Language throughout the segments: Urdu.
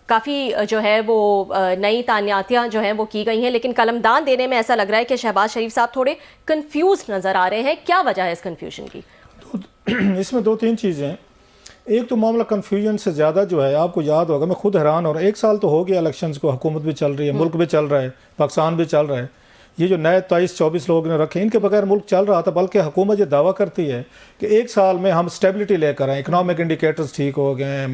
کافی جو ہے وہ نئی تعیناتیاں جو ہیں وہ کی گئی ہیں، لیکن قلمدان دینے میں ایسا لگ رہا ہے کہ شہباز شریف صاحب تھوڑے کنفیوز نظر آ رہے ہیں. کیا وجہ ہے اس کنفیوژن کی؟ اس میں دو تین چیزیں ہیں. ایک تو معاملہ کنفیوژن سے زیادہ جو ہے، آپ کو یاد ہوگا، میں خود حیران ہو رہا ہوں، 1 سال تو ہو گیا الیکشنز کو، حکومت بھی چل رہی ہے، ملک بھی چل رہا ہے، پاکستان بھی چل رہا ہے. یہ جو نئے 23-24 لوگ نے رکھے، ان کے بغیر ملک چل رہا تھا. بلکہ حکومت یہ دعویٰ کرتی ہے کہ 1 سال میں ہم اسٹیبلٹی لے کر آئیں، اکنامک انڈیکیٹرز ٹھیک ہو گئے،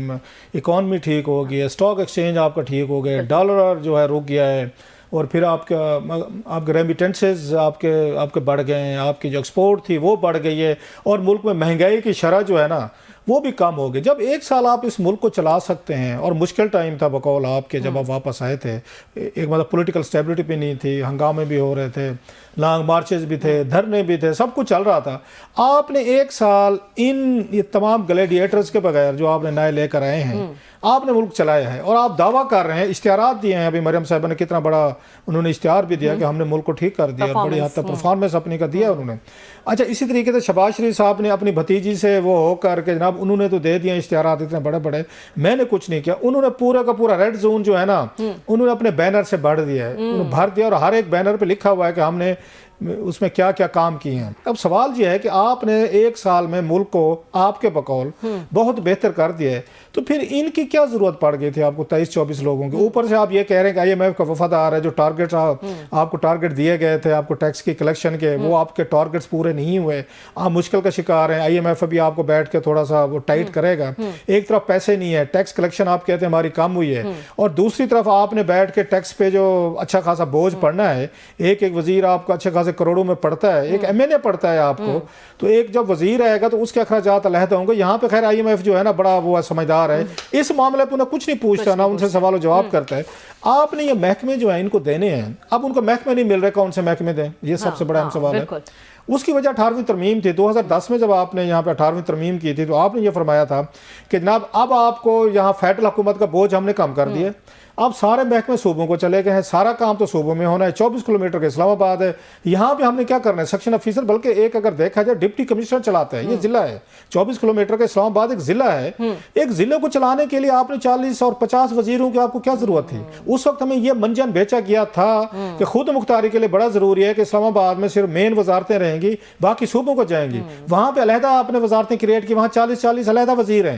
اکانومی ٹھیک ہو گئی ہے، اسٹاک ایکسچینج آپ کا ٹھیک ہو گیا، ڈالر جو ہے رک گیا ہے، اور پھر آپ کے ریمیٹنسز آپ کے بڑھ گئے ہیں، آپ کی جو ایکسپورٹ تھی وہ بڑھ گئی ہے، اور ملک میں مہنگائی کی شرح جو ہے نا وہ بھی کم ہو گئی. جب 1 سال آپ اس ملک کو چلا سکتے ہیں، اور مشکل ٹائم تھا بقول آپ کے جب آپ واپس آئے تھے، ایک مطلب پولیٹیکل اسٹیبلٹی بھی نہیں تھی، ہنگامے بھی ہو رہے تھے، لانگ مارچز بھی تھے، دھرنے بھی تھے، سب کچھ چل رہا تھا. آپ نے 1 سال یہ تمام گلیڈیٹرز کے بغیر جو آپ نے نئے لے کر آئے ہیں، آپ نے ملک چلایا ہے، اور آپ دعویٰ کر رہے ہیں، اشتہارات دیے ہیں. ابھی مریم صاحبہ نے کتنا بڑا انہوں نے اشتہار بھی دیا کہ ہم نے ملک کو ٹھیک کر دیا، اور بڑی حد تک پرفارمنس اپنی کا دیا انہوں نے. اچھا، اسی طریقے سے شہباز شریف صاحب نے اپنی بھتیجی سے وہ ہو کر کے جناب انہوں نے تو دے دیا اشتہارات اتنے بڑے بڑے، میں نے کچھ نہیں کیا. انہوں نے پورا کا پورا ریڈ زون جو ہے نا انہوں نے اپنے بینر سے بھر دیا ہے، انہوں نے بھر دیا، اور ہر ایک بینر پہ لکھا ہوا ہے کہ ہم نے اس میں کیا کیا کام کیے ہیں. اب سوال یہ ہے کہ آپ نے 1 سال میں ملک کو آپ کے بقول بہت بہتر کر دیا ہے، تو پھر ان کی کیا ضرورت پڑ گئی تھی آپ کو 23-24 لوگوں کی؟ اوپر سے آپ یہ کہہ رہے ہیں کہ IMF کا وفد آ رہا ہے، جو ٹارگیٹ آپ کو ٹارگیٹ دیے گئے تھے آپ کو ٹیکس کی کلیکشن کے، وہ آپ کے ٹارگیٹس پورے نہیں ہوئے، آپ مشکل کا شکار ہیں. IMF ابھی آپ کو بیٹھ کے تھوڑا سا وہ ٹائٹ کرے گا. ایک طرف پیسے نہیں ہے، ٹیکس کلیکشن آپ کہتے ہیں ہماری کم ہوئی ہے، اور دوسری طرف آپ نے بیٹھ کے ٹیکس پہ جو اچھا خاصا بوجھ پڑنا ہے، ایک وزیر آپ کا اچھے خاصے کروڑوں میں پڑتا ہے، ایک MNA پڑتا ہے آپ کو، تو ایک جب وزیر آئے گا تو اس کے اخراجات علیحدہ ہوں گے. یہاں پہ خیر IMF جو ہے نا بڑا وہ سمجھدار ہے، اس معاملے پہ انہیں کچھ نہیں پوچھتا، نہ ان سے سوال و جواب کرتا ہے. آپ نے یہ محکمے جو ہیں ان کو دینے ہیں، اب ان کو محکمے نہیں مل رہے، کون سے محکمے دیں؟ یہ سب سے بڑا اہم سوال ہے. اس کی وجہ 18ویں ترمیم تھی. 2010 میں جب آپ نے یہاں پہ 18ویں ترمیم کی تھی تو آپ نے یہ فرمایا تھا کہ جناب اب آپ کو یہاں فیڈرل حکومت کا بوجھ ہم نے کم کر دیا، اب سارے محکمے صوبوں کو چلے گئے ہیں، سارا کام تو صوبوں میں ہونا ہے. 24 کلومیٹر کے اسلام آباد ہے، یہاں پہ ہم نے کیا کرنا ہے؟ سیکشن آفیسر، بلکہ ایک اگر دیکھا جائے ڈپٹی کمشنر چلاتا ہے، یہ ضلع ہے. 24 کلومیٹر کے اسلام آباد ایک ضلع ہے. ایک ضلع کو چلانے کے لیے آپ نے 40 اور 50 وزیروں کی آپ کو کیا ضرورت تھی؟ اس وقت ہمیں یہ منجن بیچا گیا تھا کہ خود مختاری کے لیے بڑا ضروری ہے کہ اسلام آباد میں صرف مین وزارتیں رہیں گی، باقی صوبوں کو جائیں گی. وہاں پہ علیحدہ آپ نے وزارتیں کریٹ کی، وہاں 40 علیحدہ وزیر ہیں،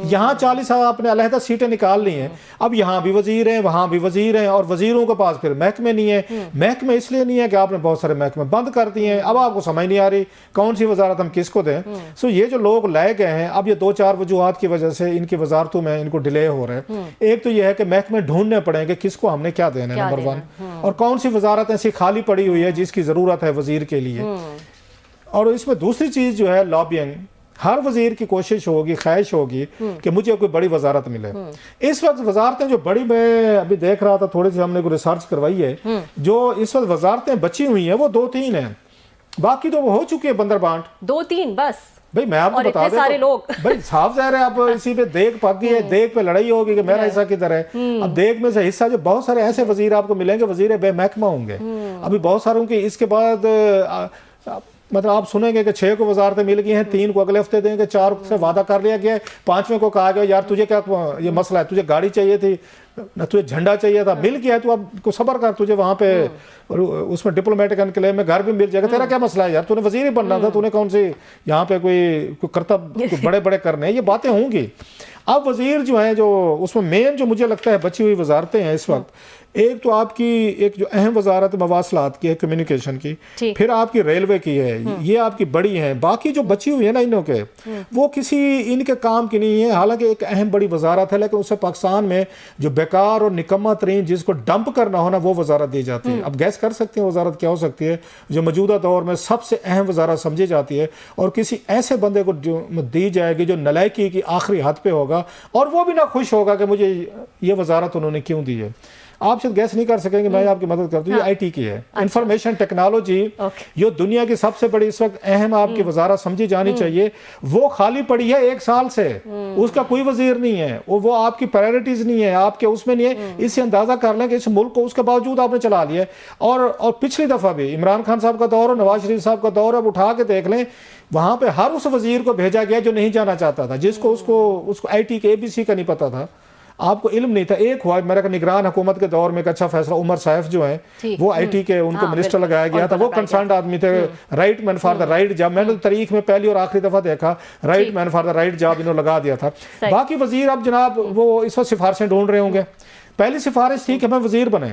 یہاں 40 آپ نے علیحدہ سیٹیں نکال لی ہیں. اب یہاں بھی وزیر ہیں، وہاں بھی وزیر ہیں، اور وزیروں کے پاس پھر محکمے نہیں ہیں. محکمے اس لیے نہیں ہے کہ آپ نے بہت سارے محکمے بند کر دیے ہیں. اب آپ کو سمجھ نہیں آ رہی کون سی وزارت ہم کس کو دیں. یہ جو لوگ لائے گئے ہیں، اب یہ 2-4 وجوہات کی وجہ سے ان کی وزارتوں میں ان کو ڈیلے ہو رہے ہیں. ایک تو یہ ہے کہ محکمے ڈھونڈنے پڑیں گے کس کو ہم نے کیا دینا ہے، نمبر 1، اور کون سی وزارت ایسی خالی پڑی ہوئی ہے جس کی ضرورت ہے وزیر کے لیے. اور اس میں دوسری چیز جو ہے لابینگ. ہر وزیر کی کوشش ہوگی، خواہش ہوگی کہ مجھے کوئی بڑی وزارت ملے. اس وقت وزارتیں جو بڑی، میں ابھی دیکھ رہا تھا تھوڑی سی ہم نے کوئی ریسرچ کروائی ہے، جو اس وقت وزارتیں بچی ہوئی ہیں وہ 2-3 ہیں، باقی تو وہ ہو چکی ہے بندر بانٹ. 2-3 بس. بھائی میں آپ کو بتا دیں، بھائی صاف ظاہر ہے آپ اسی پہ دیکھ پک گئی ہے، دیکھ پہ لڑائی ہوگی کہ میرا حصہ کدھر ہے. اب دیکھ میں سے حصہ جو بہت سارے ایسے وزیر آپ کو ملیں گے وزیر بے محکمہ ہوں گے. ابھی بہت ساروں کی اس کے بعد مطلب آپ سنیں گے کہ 6 کو وزارتیں مل گئی ہیں، 3 کو اگلے ہفتے دیں گے، 4 سے وعدہ کر لیا گیا ہے، 5ویں کو کہا گیا یار تجھے کیا یہ مسئلہ ہے، تجھے گاڑی چاہیے تھی نہ تجھے جھنڈا چاہیے تھا، مل گیا ہے، تو اب کو صبر کر، تجھے وہاں پہ اس میں ڈپلومیٹک انکلیو میں گھر بھی مل جائے گا. تیرا کیا مسئلہ ہے یار، تو نے وزیر ہی بننا تھا، تو نے کون سی یہاں پہ کوئی کرتب بڑے بڑے کرنے ہیں. یہ باتیں ہوں گی. اب وزیر جو ہیں، جو اس میں مین جو مجھے لگتا ہے بچی ہوئی وزارتیں ہیں اس وقت، ایک تو آپ کی ایک جو اہم وزارت مواصلات کی ہے، کمیونیکیشن کی، پھر آپ کی ریلوے کی ہے، یہ آپ کی بڑی ہیں. باقی جو بچی ہوئی ہے نا انہوں کے، وہ کسی ان کے کام کی نہیں ہے. حالانکہ ایک اہم بڑی وزارت ہے، لیکن اسے پاکستان میں جو بیکار اور نکمہ ترین جس کو ڈمپ کرنا ہونا وہ وزارت دی جاتی ہے. اب گیس کر سکتے ہیں وزارت کیا ہو سکتی ہے جو موجودہ دور میں سب سے اہم وزارت سمجھی جاتی ہے، اور کسی ایسے بندے کو جو دی جائے گی جو نلائکی کی آخری حد پہ ہوگا، اور وہ بھی نہ خوش ہوگا کہ مجھے یہ وزارت انہوں نے کیوں دی ہے. آپ شاید گیس نہیں کر سکیں گے، میں آپ کی مدد کرتا ہوں. یہ IT کی ہے، انفارمیشن ٹیکنالوجی، جو دنیا کی سب سے بڑی اس وقت اہم آپ کی وزارت سمجھی جانی چاہیے، وہ خالی پڑی ہے 1 سال سے. اس کا کوئی وزیر نہیں ہے، وہ آپ کی پرائرٹیز نہیں ہے، آپ کے اس میں نہیں ہے. اس سے اندازہ کر لیں کہ اس ملک کو اس کے باوجود آپ نے چلا لیا ہے. اور پچھلی دفعہ بھی عمران خان صاحب کا دور اور نواز شریف صاحب کا دور، اب اٹھا کے دیکھ لیں، وہاں پہ ہر اس وزیر کو بھیجا گیا جو نہیں جانا چاہتا تھا، جس کو اس کو IT کے ABC کا نہیں پتا تھا. آپ کو علم نہیں تھا. ایک ہوا میرا نگران حکومت کے دور میں ایک اچھا فیصلہ, عمر سیف جو ہیں وہ آئی ٹی کے ان کو منسٹر لگایا گیا تھا, وہ کنسرنڈ آدمی تھے, right man for the right job. میں نے تاریخ میں پہلی اور آخری دفعہ دیکھا right man for the right job انہوں لگا دیا تھا. باقی وزیر اب جناب وہ اس وقت سفارشیں ڈھونڈ رہے ہوں گے. پہلی سفارش تھی کہ ہمیں وزیر بنے,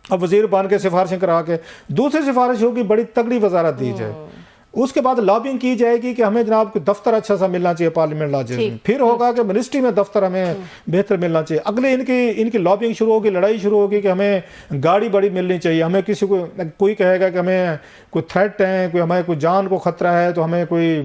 اب وزیر بن کے سفارشیں کرا کے. دوسری سفارش ہوگی بڑی تگڑی وزارت دی جائے. اس کے بعد لابنگ کی جائے گی کہ ہمیں جناب کوئی دفتر اچھا سا ملنا چاہیے پارلیمنٹ لاجز میں. پھر ہوگا کہ منسٹری میں دفتر ہمیں بہتر ملنا چاہیے. اگلے ان کی لابنگ شروع ہوگی, لڑائی شروع ہوگی کہ ہمیں گاڑی بڑی ملنی چاہیے. ہمیں کسی کو کوئی کہے گا کہ ہمیں کوئی تھریٹ ہے, کوئی ہمیں کوئی جان کو خطرہ ہے تو ہمیں کوئی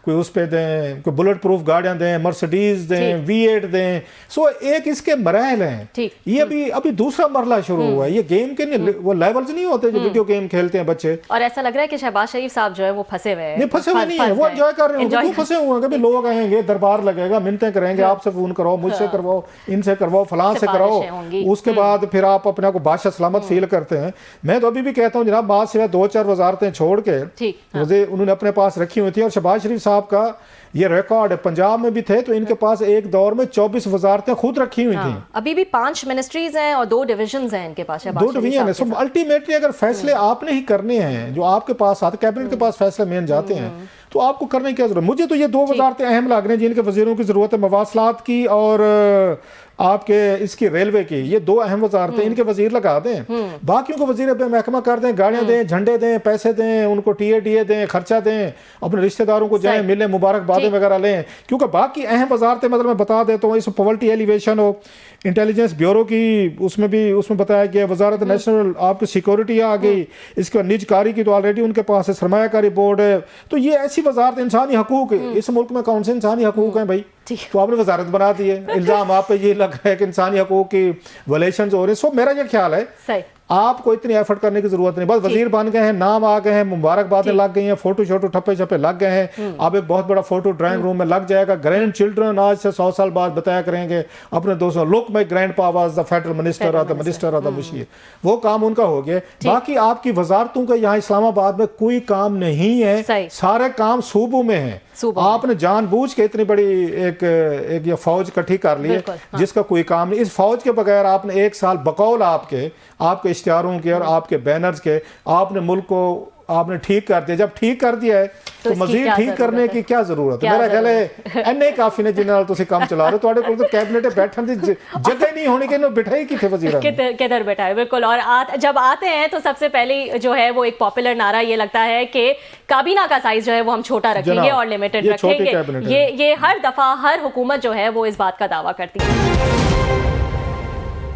اس پہ دیں, کوئی بلٹ پروف گاڑیاں دیں, مرسڈیز دیں, V8 دیں. سو ایک اس کے مراحل ہیں. یہ ابھی دوسرا مرحلہ شروع ہوا ہے. یہ گیم کے وہ لیولز نہیں ہوتے جو ویڈیو گیم کھیلتے ہیں بچے. اور ایسا لگ رہا ہے کہ شہباز شریف صاحب جو ہے وہ پھنسے ہوئے ہیں. نہیں پھنسے ہوئے نہیں ہیں, وہ انجوائے کر رہے ہیں. کیوں پھنسے ہوئے ہیں کہ لوگ آئیں گے, دربار لگے گا, منتیں کریں گے, آپ سے فون کرواؤ, مجھ سے کرواؤ, ان سے کرواؤ, فلاں سے کراؤ. اس کے بعد پھر آپ اپنے کو بادشاہ سلامت فیل کرتے ہیں. میں تو ابھی بھی کہتا ہوں جناب بعد سے 2-4 وزارتیں چھوڑ کے انہوں نے اپنے پاس رکھی ہوئی تھی. اور شہباز شریف صاحب کا یہ ریکارڈ ہے, پنجاب میں بھی تھے تو ان کے پاس ایک دور میں 24 وزارتیں خود رکھی ہوئی تھیں. ابھی بھی 5 منسٹریز ہیں اور 2 ڈویژنز ہیں ان کے پاس. 2 ڈویژن ہیں. سو الٹیمیٹلی اگر فیصلے آپ نے ہی کرنے ہیں جو آپ کے پاس آتے, کیبنٹ کے پاس فیصلے مین جاتے ہیں, تو آپ کو کرنے کی کیا ضرورت. مجھے تو یہ 2 وزارتیں اہم لگ رہی ہیں جن کے وزیروں کی ضرورت ہے, مواصلات کی اور آپ کے اس کی ریلوے کی. یہ 2 اہم وزارتیں, ان کے وزیر لگا دیں. باقیوں کو وزیر محکمہ کر دیں, گاڑیاں دیں, جھنڈے دیں, پیسے دیں, ان کو ٹی اے دیں, خرچہ دیں, اپنے رشتہ داروں کو جائیں ملیں, مبارکبادیں وغیرہ لیں. کیونکہ باقی اہم وزارتیں مطلب میں بتا دیتا ہوں, اس پاورٹی ایلیویشن ہو, انٹیلیجنس بیورو کی اس میں بتایا گیا, وزارت نیشنل آپ کی سیکورٹی آ گئی, اس کے نج کاری کی تو آلریڈی ان کے پاس ہے, سرمایہ کاری بورڈ ہے. تو یہ ایسی وزارت انسانی حقوق, اس ملک میں کون سے انسانی حقوق ہیں بھائی, تو آپ نے وزارت بنا دی ہے. الزام آپ پہ یہ لگ رہا ہے کہ انسانی حقوق کی ویلیشنز ہو رہی ہیں. سو میرا یہ خیال ہے آپ کو اتنی ایفرٹ کرنے کی ضرورت نہیں. بس وزیر بن گئے ہیں, نام آ گئے ہیں, مبارکبادیں لگ گئی ہیں, فوٹو شوٹو ٹھپے چھپے لگ گئے ہیں. اب ایک بہت بڑا فوٹو ڈرائنگ روم میں لگ جائے گا. گرینڈ چلڈرن آج سے 100 سال بعد بتایا کریں گے اپنے دوستوں, لک مائی گرینڈ پا واز دا فیڈرل منسٹر اور دا منسٹر اور دا مشیر. وہ کام ان کا ہو گیا. باقی آپ کی وزارتوں کا یہاں اسلام آباد میں کوئی کام نہیں ہے, سارے کام صوبوں میں ہیں. آپ نے جان بوجھ کے اتنی بڑی ایک یہ فوج اکٹھی کر لی ہے جس کا کوئی کام نہیں. اس فوج کے بغیر آپ نے 1 سال بقول آپ کے اشتہاروں کے اور آپ کے بینرز کے آپ نے ملک کو آپ نے ٹھیک کر دیا. جب ٹھیک کر دیا ہے تو مزید ٹھیک کرنے کی کیا ضرورت ہے. میرا خیال ہے اینے کافی نے جنہوں تسی کام چلا رہے ہو, تو کیبنٹ بیٹھن دی جگہ نہیں ہونی کہ انہوں بٹھائی کی تھے وزیران کدھر بیٹھائے. بالکل. اور جب آتے ہیں تو سب سے پہلے جو ہے وہ ایک پاپولر نعرہ یہ لگتا ہے کہ کابینہ کا سائز جو ہے وہ ہم چھوٹا رکھیں گے اور لمیٹڈ رکھیں گے. یہ ہر دفعہ ہر حکومت جو ہے وہ اس بات کا دعویٰ کرتی ہے.